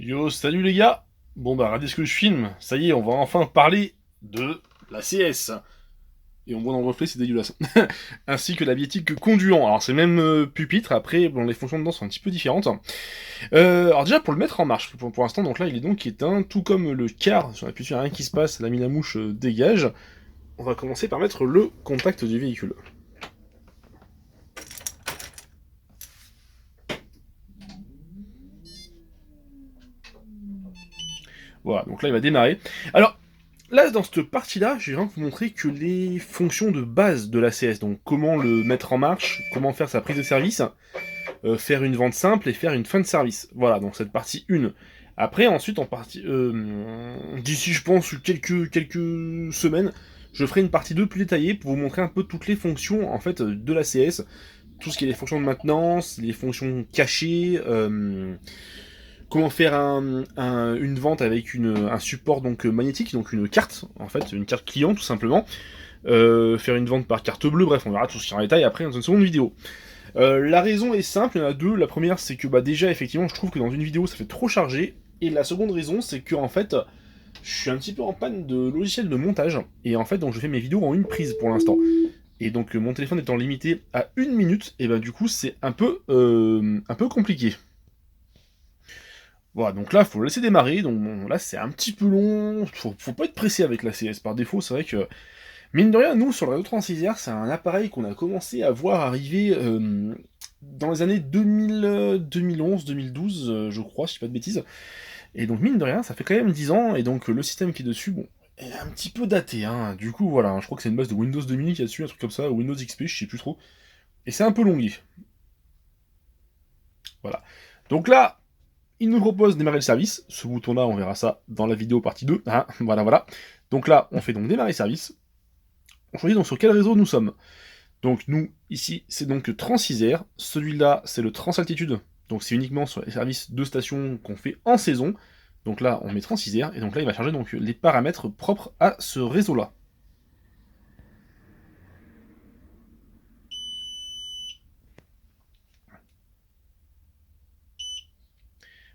Yo, salut les gars. Bon bah regardez ce que je filme. Ça y est, on va enfin parler de la CS. Et on voit dans le reflet, c'est dégueulasse. Ainsi que la biétique conduant. Alors c'est le même pupitre, après, bon, les fonctions dedans sont un petit peu différentes. Alors déjà, pour le mettre en marche, pour l'instant, donc là, il est donc éteint, tout comme le car, sur la puce, il n'y a rien qui se passe, la mine à mouche dégage. On va commencer par mettre le contact du véhicule. Voilà, donc là, il va démarrer. Alors, là, dans cette partie-là, je vais vraiment vous montrer que les fonctions de base de l'ACS, donc comment le mettre en marche, comment faire sa prise de service, faire une vente simple et faire une fin de service. Voilà, donc cette partie 1. Après, ensuite, en partie, d'ici, je pense, quelques semaines, je ferai une partie 2 plus détaillée pour vous montrer un peu toutes les fonctions, en fait, de l'ACS, tout ce qui est les fonctions de maintenance, les fonctions cachées, comment faire une vente avec un support donc magnétique, donc une carte, en fait, une carte client tout simplement. Faire une vente par carte bleue, bref, on verra tout ce qui est en détail après dans une seconde vidéo. La raison est simple, il y en a deux. La première, c'est que bah, déjà, effectivement, je trouve que dans une vidéo, ça fait trop chargé. Et la seconde raison, c'est que en fait, je suis un petit peu en panne de logiciel de montage. Et en fait, donc je fais mes vidéos en une prise pour l'instant. Et donc mon téléphone étant limité à 1 minute, et ben du coup, c'est un peu compliqué. Voilà, donc là, faut le laisser démarrer. Donc bon, là, c'est un petit peu long. Faut pas être pressé avec la CS. Par défaut, c'est vrai que, mine de rien, nous, sur le réseau 36R, c'est un appareil qu'on a commencé à voir arriver dans les années 2000, 2011, 2012, je crois, si je dis pas de bêtises. Et donc, mine de rien, ça fait quand même 10 ans. Et donc, le système qui est dessus, bon, est un petit peu daté. Hein. Du coup, voilà, je crois que c'est une base de Windows 2000 qu'il y a dessus, un truc comme ça, ou Windows XP, je sais plus trop. Et c'est un peu longué. Voilà. Donc là, il nous propose de démarrer le service. Ce bouton-là, on verra ça dans la vidéo partie 2. Hein, voilà, voilà. Donc là, on fait donc démarrer le service. On choisit donc sur quel réseau nous sommes. Donc nous, ici, c'est donc Transisair. Celui-là, c'est le Transaltitude. Donc c'est uniquement sur les services de station qu'on fait en saison. Donc là, on met Transisair. Et donc là, il va charger donc les paramètres propres à ce réseau-là.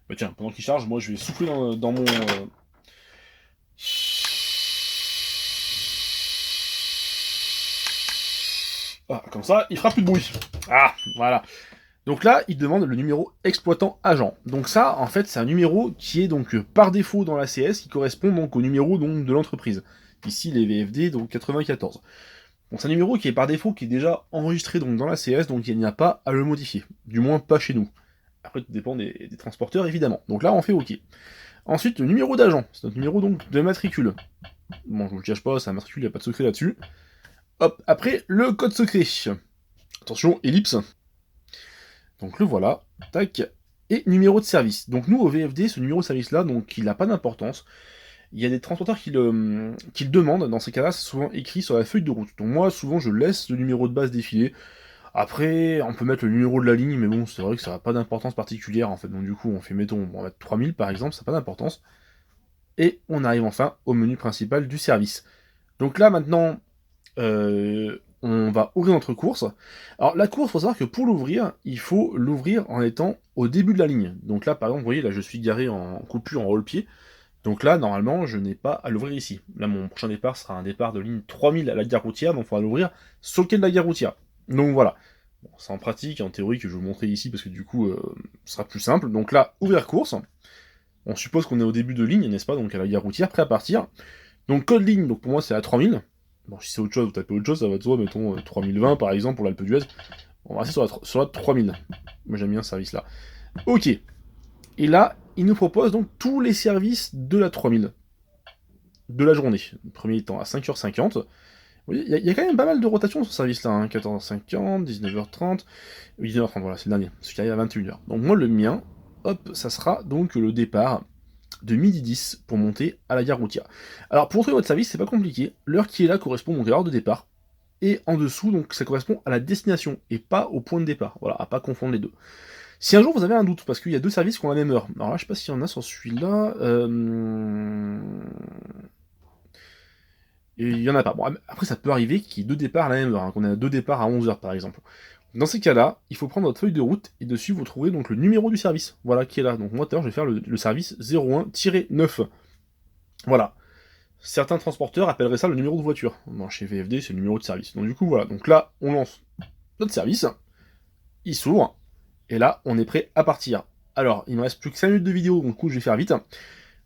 Bah tiens, pendant qu'il charge, moi je vais souffler dans mon... Ah, comme ça, il fera plus de bruit. Ah, voilà. Donc là, il demande le numéro exploitant agent. Donc ça, en fait, c'est un numéro qui est donc par défaut dans la CS, qui correspond donc au numéro donc, de l'entreprise. Ici, les VFD, donc 94. Donc c'est un numéro qui est par défaut, qui est déjà enregistré donc dans la CS, donc il n'y a pas à le modifier. Du moins, pas chez nous. Après, tout dépend des transporteurs, évidemment. Donc là, on fait OK. Ensuite, le numéro d'agent. C'est notre numéro donc de matricule. Bon, je vous le cache pas, c'est un matricule, il n'y a pas de secret là-dessus. Hop, après, le code secret. Attention, ellipse. Donc le voilà, tac, et numéro de service. Donc nous, au VFD, ce numéro de service-là, donc il n'a pas d'importance. Il y a des transporteurs qui le demandent, dans ces cas-là, c'est souvent écrit sur la feuille de route. Donc moi, souvent, je laisse le numéro de base défiler. Après, on peut mettre le numéro de la ligne, mais bon, c'est vrai que ça n'a pas d'importance particulière, en fait. Donc du coup, on fait, mettons, on va mettre 3000, par exemple, ça n'a pas d'importance. Et on arrive enfin au menu principal du service. Donc là, maintenant, on va ouvrir notre course. Alors la course, il faut savoir que pour l'ouvrir, il faut l'ouvrir en étant au début de la ligne. Donc là, par exemple, vous voyez, là je suis garé en coupure en haut-le-pied. Donc là, normalement, je n'ai pas à l'ouvrir ici. Là, mon prochain départ sera un départ de ligne 3000 à la gare routière, donc il faudra l'ouvrir sur le quai de la gare routière. Donc voilà. Bon, c'est en pratique, en théorie, que je vais vous montrer ici, parce que du coup, ce sera plus simple. Donc là, ouvrir course. On suppose qu'on est au début de ligne, n'est-ce pas, donc à la gare routière, prêt à partir. Donc code ligne, donc pour moi c'est à 3000. Bon, si c'est autre chose, vous tapez autre chose, ça va de soi, mettons 3020 par exemple pour l'Alpe d'Huez. On va rester sur la 3000. Moi j'aime bien ce service-là. Ok. Et là, il nous propose donc tous les services de la 3000 de la journée. Le premier étant à 5h50. Vous voyez, il y a quand même pas mal de rotations sur ce service-là. Hein. 14h50, 19h30, 19h30, voilà, c'est le dernier. Ce qui arrive à 21h. Donc moi, le mien, hop, ça sera donc le départ de midi 10 pour monter à la gare routière. Alors pour trouver votre service, c'est pas compliqué. L'heure qui est là correspond donc à l'heure de départ. Et en dessous, donc ça correspond à la destination et pas au point de départ. Voilà, à pas confondre les deux. Si un jour vous avez un doute, parce qu'il y a deux services qui ont la même heure. Alors là, je sais pas s'il y en a sur celui-là. Et il y en a pas. Bon, après, ça peut arriver qu'il y ait deux départs à la même heure, hein, qu'on ait deux départs à 11h par exemple. Dans ces cas-là, il faut prendre votre feuille de route, et dessus vous trouverez donc le numéro du service, voilà, qui est là. Donc moi tout à l'heure je vais faire le service 01-9. Voilà. Certains transporteurs appelleraient ça le numéro de voiture. Bon, chez VFD, c'est le numéro de service. Donc du coup, voilà. Donc là, on lance notre service, il s'ouvre, et là, on est prêt à partir. Alors, il me reste plus que 5 minutes de vidéo, donc du coup, je vais faire vite.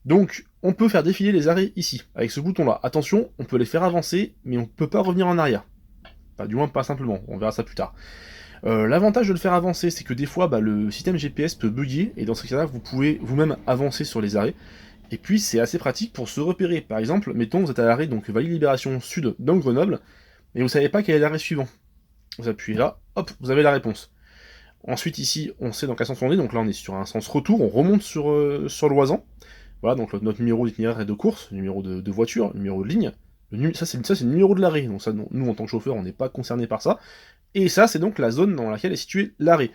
Donc, on peut faire défiler les arrêts ici, avec ce bouton-là. Attention, on peut les faire avancer, mais on ne peut pas revenir en arrière. Enfin, du moins, pas simplement, on verra ça plus tard. L'avantage de le faire avancer, c'est que des fois, le système GPS peut bugger, et dans ce cas-là, vous pouvez vous-même avancer sur les arrêts. Et puis, c'est assez pratique pour se repérer. Par exemple, mettons, vous êtes à l'arrêt, donc Vallée Libération Sud dans Grenoble, mais vous savez pas quel est l'arrêt suivant. Vous appuyez là, hop, vous avez la réponse. Ensuite, ici, on sait dans quel sens on est, donc là, on est sur un sens retour, on remonte sur Loisan. Voilà, donc notre numéro d'itinéraire et de course, numéro de voiture, numéro de ligne. Ça, c'est le numéro de l'arrêt, donc ça, nous, en tant que chauffeur, on n'est pas concerné par ça. Et ça, c'est donc la zone dans laquelle est situé l'arrêt.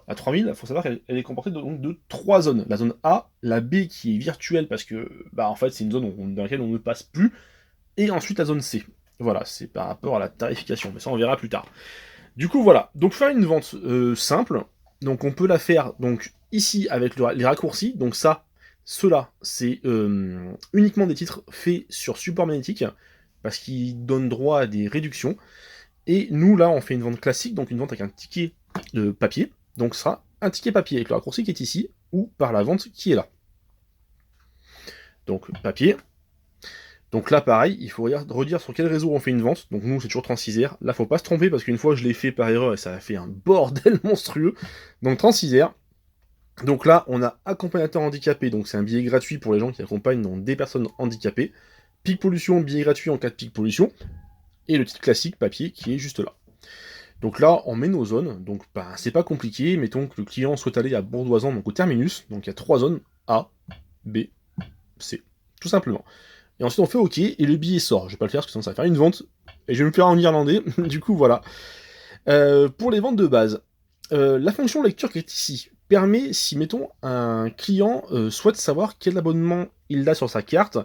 À 3000, il faut savoir qu'elle est comportée de 3 zones. La zone A, la B qui est virtuelle parce que en fait c'est une zone dans laquelle on ne passe plus, et ensuite la zone C. Voilà, c'est par rapport à la tarification, mais ça on verra plus tard. Du coup voilà, donc faire une vente simple, donc on peut la faire donc ici avec les raccourcis, donc ça, cela, c'est uniquement des titres faits sur support magnétique, parce qu'ils donnent droit à des réductions. Et nous, là, on fait une vente classique, donc une vente avec un ticket de papier. Donc ce sera un ticket papier avec le raccourci qui est ici, ou par la vente qui est là. Donc papier. Donc là, pareil, il faut redire sur quel réseau on fait une vente. Donc nous, c'est toujours Transisair. Là, faut pas se tromper, parce qu'une fois, je l'ai fait par erreur, et ça a fait un bordel monstrueux. Donc Transisair. Donc là, on a accompagnateur handicapé, donc c'est un billet gratuit pour les gens qui accompagnent donc, des personnes handicapées. Pic pollution, billet gratuit en cas de pic pollution. Et le titre classique papier qui est juste là. Donc là, on met nos zones, donc c'est pas compliqué, mettons que le client souhaite aller à Bourdoisan, donc au terminus, donc il y a 3 zones, A, B, C, tout simplement. Et ensuite on fait OK, et le billet sort. Je vais pas le faire parce que sinon ça va faire une vente, et je vais me faire en irlandais, du coup voilà. Pour les ventes de base, la fonction lecture qui est ici permet, si mettons un client souhaite savoir quel abonnement il a sur sa carte,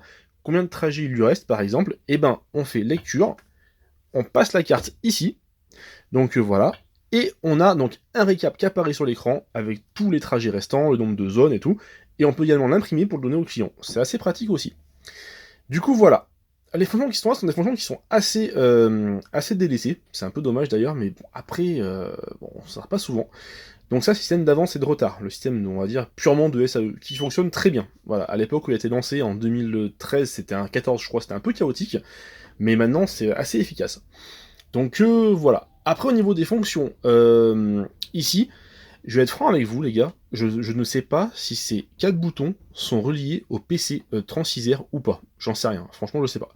combien de trajets il lui reste par exemple, et on fait lecture, on passe la carte ici, donc voilà, et on a donc un récap qui apparaît sur l'écran avec tous les trajets restants, le nombre de zones et tout, et on peut également l'imprimer pour le donner au client. C'est assez pratique aussi. Du coup voilà, les fonctions qui sont là sont des fonctions qui sont assez délaissées, c'est un peu dommage d'ailleurs, mais bon, après, ça sert pas souvent. Donc ça, système d'avance et de retard, le système, on va dire, purement de SAE, qui fonctionne très bien. Voilà, à l'époque où il a été lancé, en 2013, c'était un 14, je crois, c'était un peu chaotique, mais maintenant c'est assez efficace. Donc voilà. Après au niveau des fonctions, ici, je vais être franc avec vous les gars, je ne sais pas si ces 4 boutons sont reliés au PC Transisair ou pas. J'en sais rien, franchement je sais pas.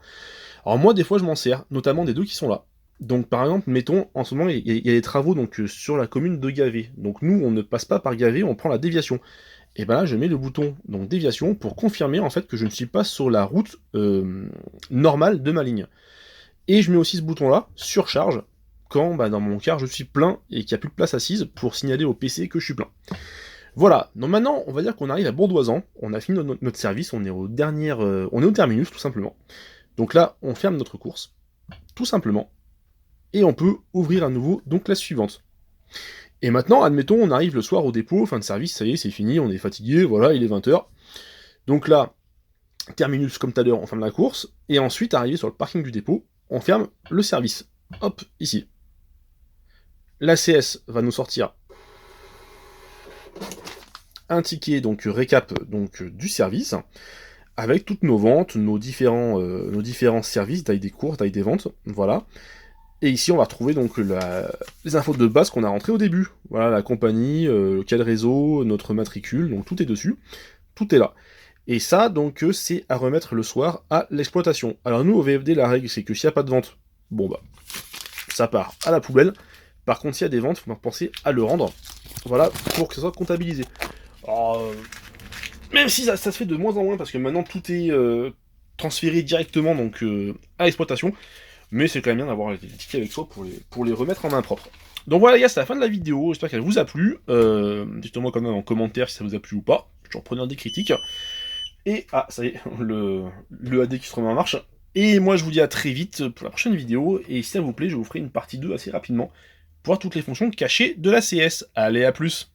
Alors moi des fois je m'en sers, notamment des deux qui sont là. Donc par exemple, mettons, en ce moment il y a des travaux donc, sur la commune de Gavé. Donc nous on ne passe pas par Gavé, on prend la déviation. Et là je mets le bouton donc déviation pour confirmer en fait que je ne suis pas sur la route normale de ma ligne. Et je mets aussi ce bouton-là, surcharge, quand dans mon car je suis plein et qu'il n'y a plus de place assise pour signaler au PC que je suis plein. Voilà, donc maintenant on va dire qu'on arrive à Bourdoisan, on a fini notre service, on est au terminus tout simplement. Donc là on ferme notre course, tout simplement, et on peut ouvrir à nouveau donc la suivante. Et maintenant, admettons, on arrive le soir au dépôt, fin de service, ça y est, c'est fini, on est fatigué, voilà, il est 20h. Donc là, terminus comme tout à l'heure, on ferme la course, et ensuite, arrivé sur le parking du dépôt, on ferme le service. Hop, ici. L'ACS va nous sortir un ticket, donc récap donc, du service, avec toutes nos ventes, nos différents services, taille des cours, taille des ventes, voilà. Et ici, on va retrouver donc les infos de base qu'on a rentrées au début. Voilà, la compagnie, quel réseau, notre matricule, donc tout est dessus. Tout est là. Et ça, donc, c'est à remettre le soir à l'exploitation. Alors nous, au VFD, la règle, c'est que s'il n'y a pas de vente, ça part à la poubelle. Par contre, s'il y a des ventes, il faut penser à le rendre. Voilà, pour que ça soit comptabilisé. Alors, même si ça se fait de moins en moins, parce que maintenant, tout est transféré directement donc, à l'exploitation. Mais c'est quand même bien d'avoir les tickets avec soi pour les remettre en main propre. Donc voilà les gars, c'est la fin de la vidéo, j'espère qu'elle vous a plu. Dites-moi quand même en commentaire si ça vous a plu ou pas. Je suis toujours preneur des critiques. Et, ça y est, le AD qui se remet en marche. Et moi je vous dis à très vite pour la prochaine vidéo, et si ça vous plaît, je vous ferai une partie 2 assez rapidement. pour voir toutes les fonctions cachées de la CS. Allez, à plus!